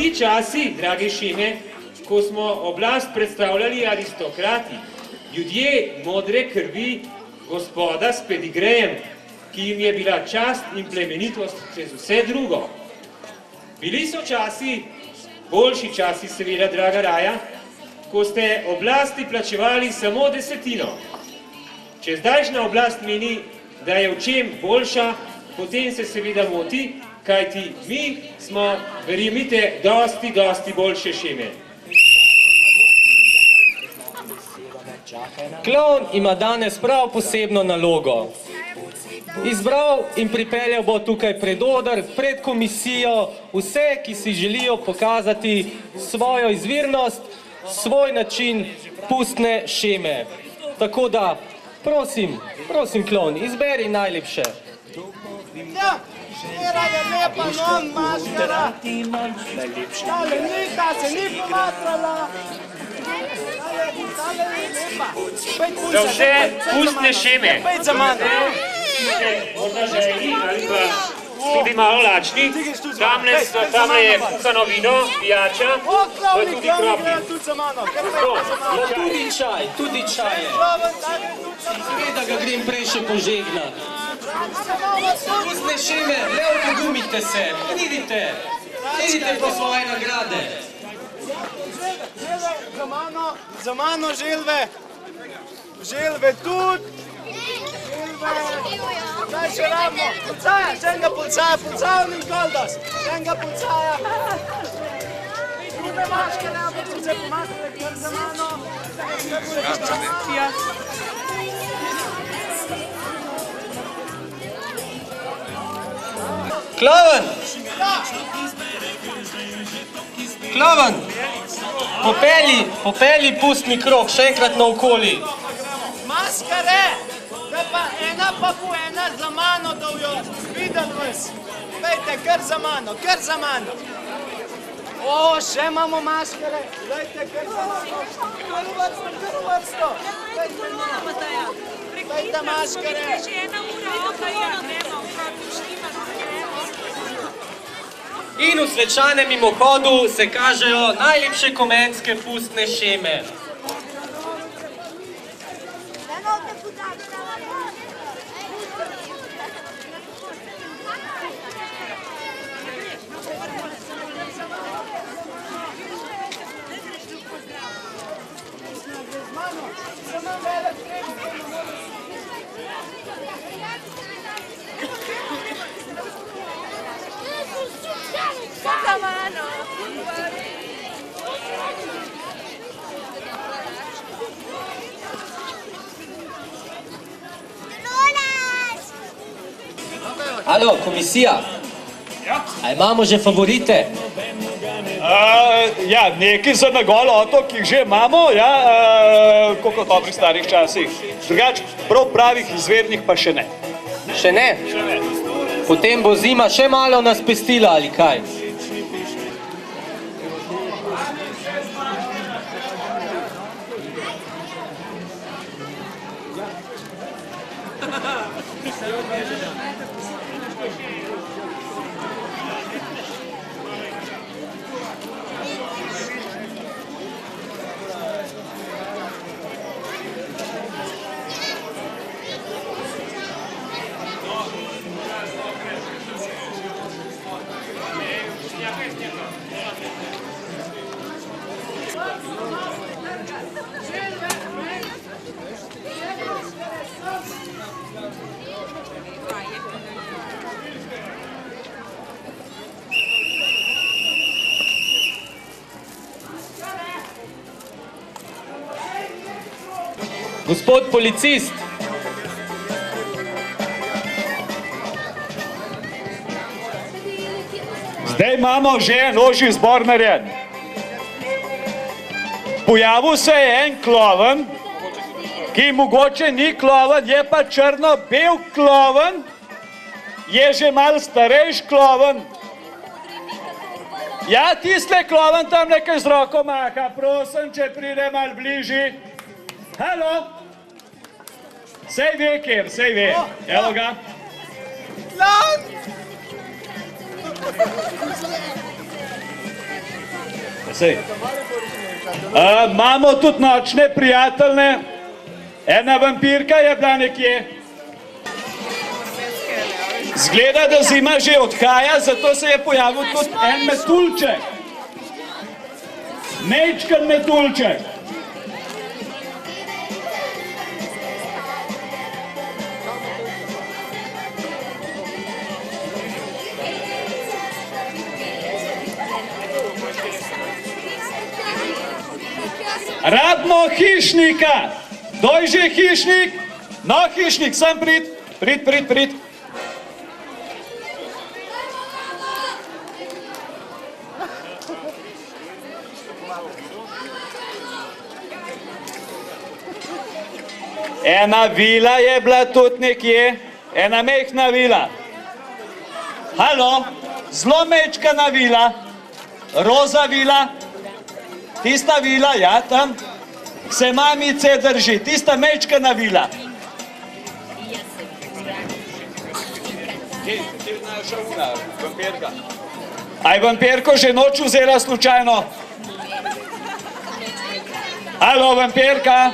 bili časi, drage Šeme, ko smo oblast predstavljali aristokrati, ljudje modre krvi, gospoda s pedigrejem, ki jim je bila čast in plemenitost čez vse drugo. Bili so časi, boljši časi seveda, draga Raja, ko ste oblasti plačevali samo 10. Če zdajšnja oblast meni, da je v čem boljša, potem se seveda moti, kajti mi smo, verjemite, dosti boljše Šeme. Klovn ima danes prav posebno nalogo. Izbral in pripeljal bo tukaj pred oder, pred komisijo, vse, ki si želijo pokazati svojo izvirnost, svoj način pustne šeme. Tako da, prosim, klovn, izberi najlepše. Ja, šera je lepa, non maskara. Tale nika se ni pomatrala. Tale je lepa. Za vse pustne šeme. Pejt za mano. Morda želi ali pa tudi malo lačni. Tamle je kuhano vino, pijača, pa tudi kropi. Tudi za mano. Tudi čaj je. Seveda ga grem prej še požegnat. Pustne šeme, le opogumite se, idite po svoje nagrade. Za mano želve. Želve tudi. Zdaj še rabimo. Pulcaja, še enega pulcaja mi koldas. Še enega pulcaja. Druge maške, ne, ampak se pomakne, kar za mano. Klovn, popelji pustni krog, še enkrat naokoli. Maskare, da pa ena pa po ena za mano dovijo, videl vas. Pejte, kar za mano. O, še imamo maskare, dajte, kar za mano. Kar v vrsto. Pejte maskare. In v svečanem mimohodu se kažejo najlepše komenske pustne šeme. Alo, komisija, a imamo že favorite? Ja, nekaj za na gol otok, jih že imamo, ja, koliko dobrih starih časih. Drugač, prav pravih izvernih pa še ne. Še ne? Potem bo zima še malo nas pestila, ali kaj? Gospod policist. Zdaj imamo že en ožji zbor narejen. Pojavil se je en klovn, ki mogoče ni klovn, je pa črno-bel klovn, je že malo starejši klovn. Ja, tiste klovn tam nekaj z roko maha, prosim, če pride malo bližji. Halo? Sej ve, kjer, sej ve. Evo ga. Imamo tudi nočne prijatelje. Ena vampirka je bila nekje. Zgleda, da zima že odhaja, zato se je pojavil tudi en metuljček. Mečken metuljček. Rabimo hišnika. Kdo je že hišnik? No, hišnik, sem prid. Prid. Ena vila je bila tudi nekje, ena mehna vila. Halo, zelo mečkana vila, roza vila, tista vila, ja, tam se mamice drži, tista mečkana vila. A je vampirko že noč vzela slučajno? Halo, vampirka?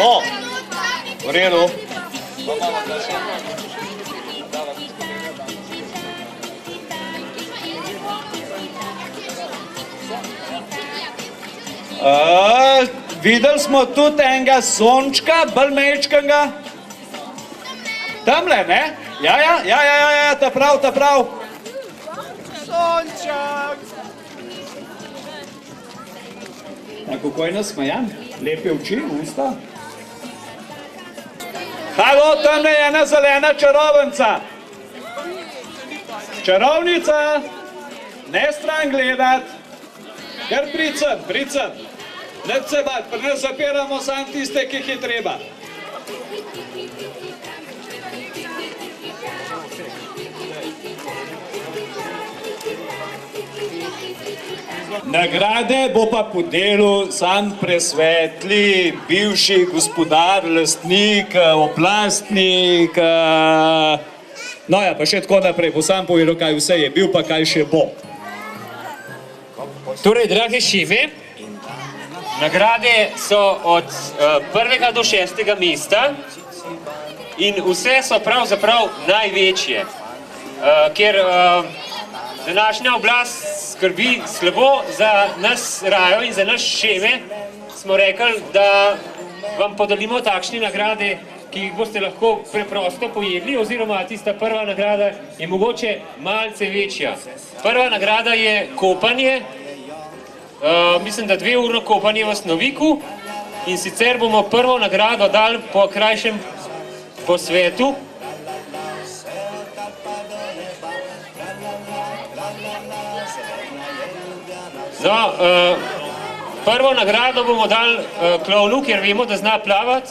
O, v redu. Videli smo tudi enega sončka, bolj mečkega. Tamle, ne? Ja, ta prav. Sonček! Kako je nasmejan, lepe oči, usta. Halo, tamle je ena zelena čarovnica. Čarovnica, ne stran gledat. Ker pricem. Ne se bati, pa ne zapiramo sam tiste, ki jih je treba. Nagrade bo pa podelil sam presvetli, bivši gospodar, lastnik, oblastnik. No ja, pa še tako naprej, bo sam povedal, kaj vse je bil, pa kaj še bo. Torej, drage Šime, nagrade so od 1. do 6. mesta in vse so pravzaprav največje, ker današnja oblast skrbi slabo za nas rajo in za nas Šeme, smo rekli, da vam podelimo takšne nagrade, ki jih boste lahko preprosto pojedli, oziroma tista prva nagrada je mogoče malce večja. Prva nagrada je kopanje, mislim, da 2-urno kopanje v Snoviku, in sicer bomo prvo nagrado dali po krajšem posvetu. No, prvo nagrado bomo dali klovnu, ker vemo, da zna plavati.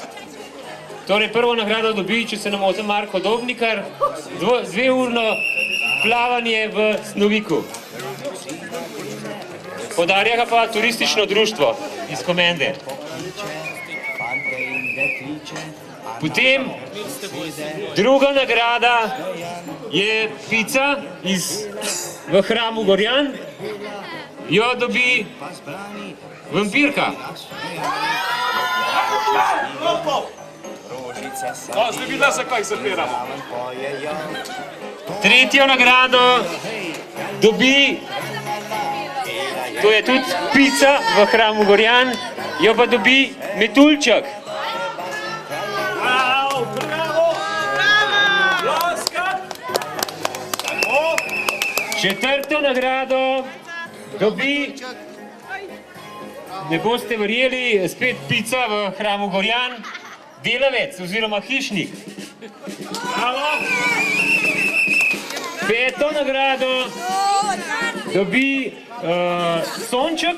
Torej, prvo nagrado dobi, če se ne motim, Marko Dobnikar, 2-urno plavanje v Snoviku. Podarja ga pa turistično društvo iz Komende. Potem druga nagrada je pica v Hramu Gorjan, jo dobi vampirka. Zdaj videla se, kaj zapiramo. Tretjo nagrado dobi, to je tudi pica v Hramu Gorjan, jo pa dobi metuljček. Bravo! Ploskam! Četrto nagrado dobi, ne boste verjeli, spet pica v Hramu Gorjan, delavec oziroma hišnik. Peto nagrado dobi sonček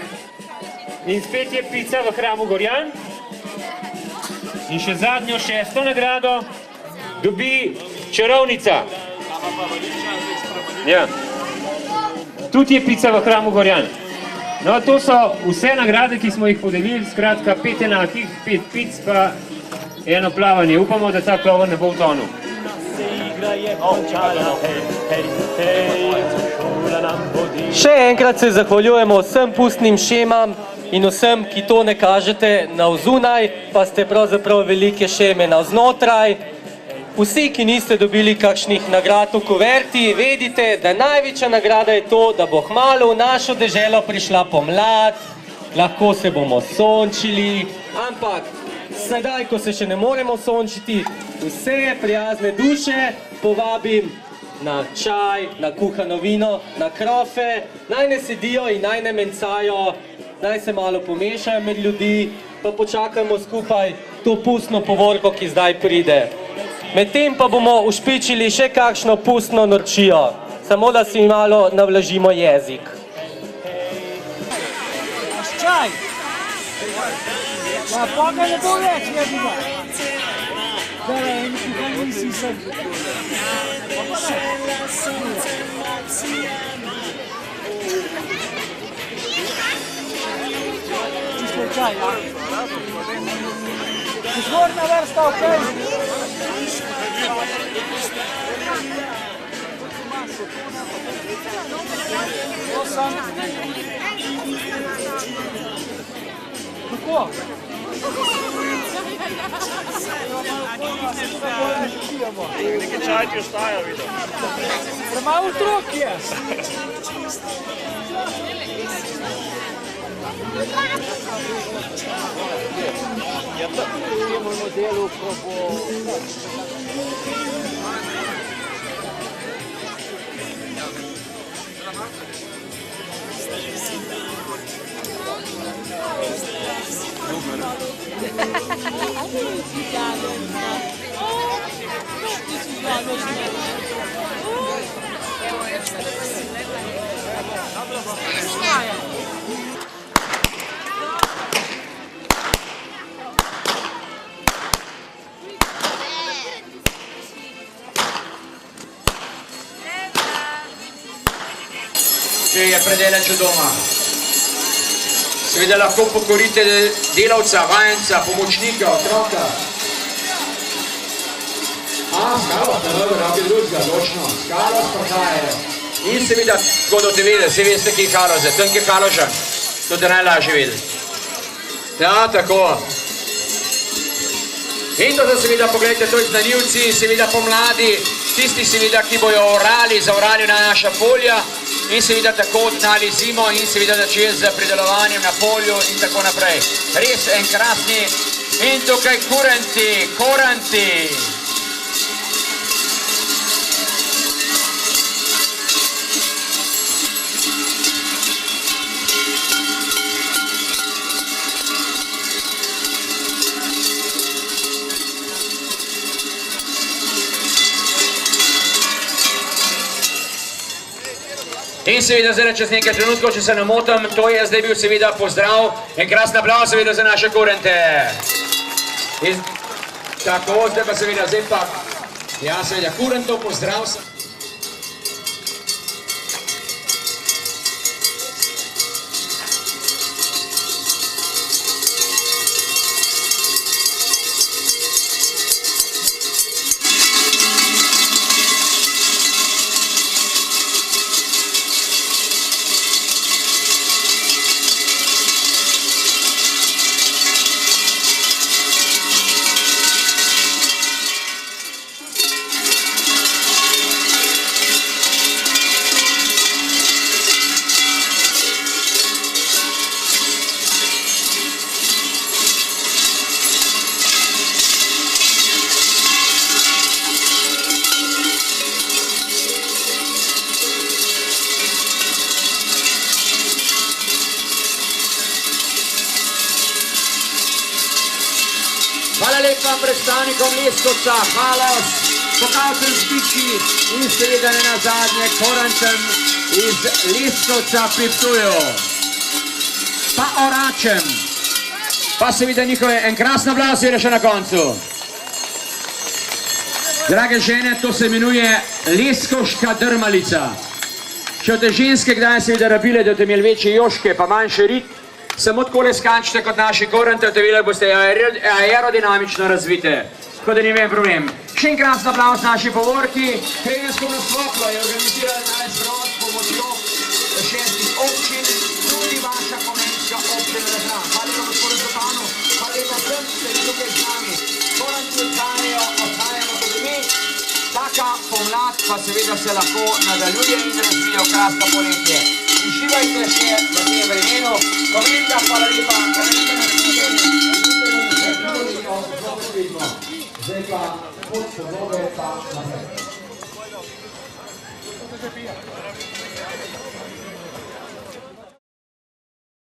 in spet je pica v Hramu Gorjan. In še zadnjo, šesto nagrado dobi čarovnica. Ja. Tudi je pica v Hramu Gorjan. No, to so vse nagrade, ki smo jih podelili, skratka 5 enakih, 5 pic pa eno plavanje. Upamo, da ta ploven ne bo utonil. igra je končala, hej, hej, hej, šola nam vodi. Še enkrat se zahvaljujemo vsem pustnim šemam in vsem, ki to ne kažete navzunaj, pa ste pravzaprav velike šeme navznotraj. Vsi, ki niste dobili kakšnih nagrad v kuverti, vedite, da največja nagrada je to, da bo kmalu v našo deželo prišla pomlad, lahko se bomo sončili, ampak sedaj, ko se še ne moremo sončiti, vse prijazne duše povabim na čaj, na kuhano vino, na krofe, naj ne sedijo in naj ne mencajo, naj se malo pomešajo med ljudi, pa počakajmo skupaj to pustno povorko, ki zdaj pride. Medtem pa bomo ušpičili še kakšno pustno norčijo, samo da si malo navlažimo jezik. Čaj! Ja, pa ga ne bo več, je bila. Zdaj, nikaj nisi se. Čisto čaj, ja. Izvorna vrsta, okej. To sam. Kako? Nekaj čaj ti ostaja, vidim. Premalo otrok je. Če je predeleč doma. Seveda lahko pokorite delavca, vajenca, pomočnika, otroka. Skalo, nekaj drugega, točno. Skalo sprahajajo. In seveda, tako da te vede, se veste, ki je haloze, tam je haložan. To te najlažje vede. Ja, tako. In to seveda, pogledajte, to je znanilci, seveda pomladi, tisti seveda, ki bojo orali, zaorali na naša polja, in seveda tako odnali zimo in seveda začeli z pridelovanjem na polju in tako naprej. Res en krasni in tukaj kuranti. In seveda zdaj čez nekaj trenutkov, če se ne motim, to je zdaj bil seveda pozdrav, en krasen aplauz seveda za naše kurente. Tako, zdaj pa seveda, zdaj pa, ja seveda, kurentov pozdrav. Hvala lepa predstavnikom Leskovca, Halos, Pokavcem Spiči in seveda ne nazadnje Korantem iz Leskovca pri Ptuju. Pa Oračem. Pa seveda njihove en krasen aplauz seveda še na koncu. Drage žene, to se imenuje Leskovška drmalica. Če te ženske kdaj seveda rabile, da te imeli večje joške pa manjše rit, samo takole skančite kot naši korante, da boste aerodinamično razvite. tako da ni več problem. Še enkrat aplavz naši povorki. Krajinsko naspoklo je organizirala danes rod s pomočjo 6 občin, tudi vaša komenska občina Razran. Hvala lepa gospodu županu, hvala lepa vsem, ki ste tukaj z nami. Koranci odhajamo tudi mi. Taka pomlad pa seveda se lahko nadaljuje in razvija v krasno poletje. Uživajte še v tem vremenu. Komenta, hvala lepa. Zdaj pa pod podobe pa naprej.